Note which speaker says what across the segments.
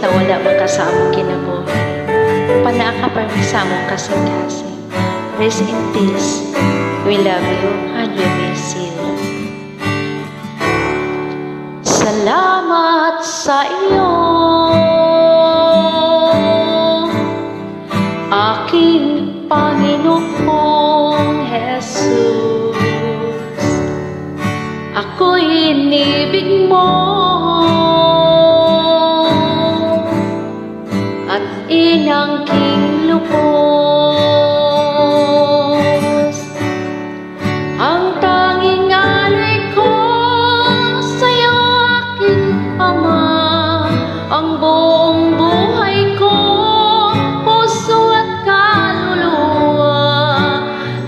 Speaker 1: na wala makasamong kinabuhi. Panaa ka parang sa among kasing-kasing. Rest in peace. We love you and we miss you. Salamat sa iyo, aking Panginoong Jesus. Ako'y inibig mo at inangking lubos. Ang tanging alay ko sa'yo, aking Ama, ang buong buhay ko, puso at kaluluwa,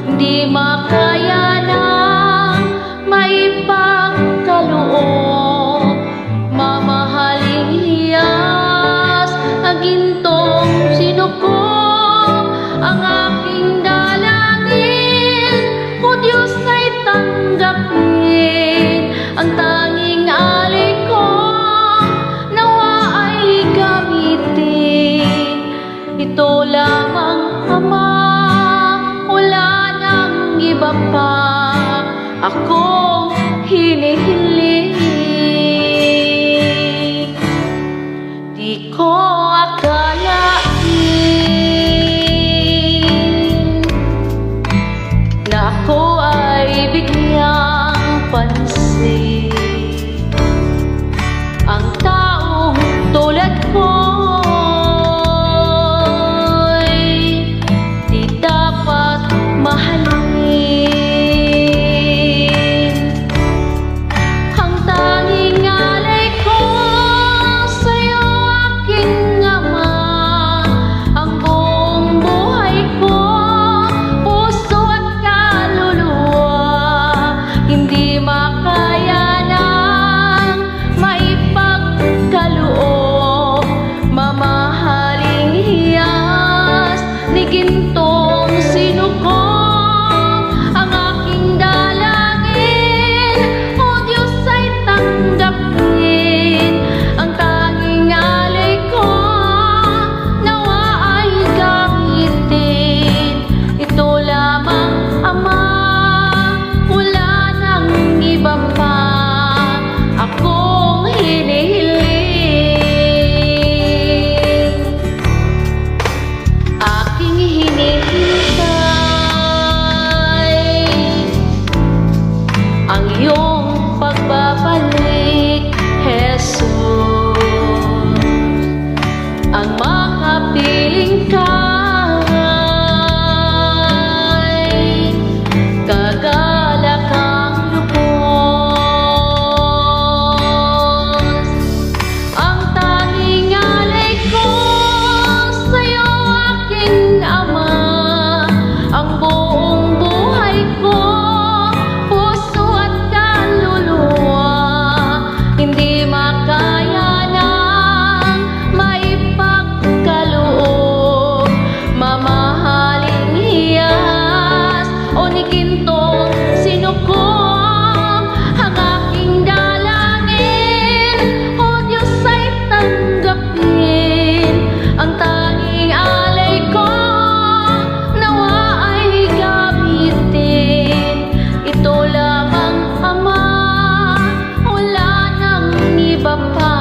Speaker 1: hindi makaya na maipagkaloob. Mamahaling hiyas, ang gintong sinukob, ang aking dalangin, o Diyos ay tanggapin. Ang tanging alay ko, nawa ay gamitin. Ito lamang, Ama, wala nang iba pa akong hinihiling. Di ko akalain na ako ay bigyang pansin. Ang taong tulad ko'y di dapat mahalin. Ang tanging alay ko sa'yo, aking Ama, ang buong buhay ko, puso at kaluluwa, hindi makaya nang maipagkaloob. Mamahaling hiyas ni gintong sinukob, ang aking dalangin, o Diyos ay tanggapin. Ang tanging alay ko, nawa ay gamitin. Ito lamang, Ama, wala nang iba pa akong hinihiling. Aking hinihintay ang iyong pagbabalik, Jesus. Ang makapiling ka'y kagalakang lubos. Ang tanging alay ko sa'yo, aking Ama, ang buong buhay ko, puso at kaluluwa, hindi makaya nang maipagkaloob. Mamahaling hiyas, o ni gintong sinukob, ang aking dalangin, o Diyos ay tanggapin. Ang tanging alay ko, nawa ay gamitin. Ito lamang, Ama, wala nang iba pa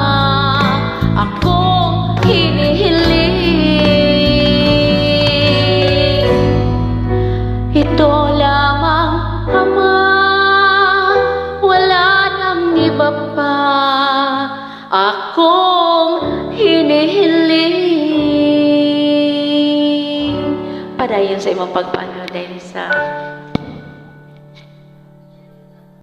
Speaker 1: akong hinihiling. Ito lamang, Ama, wala nang iba pa akong hinihiling. Padayon sa imong pagpaano dahil sa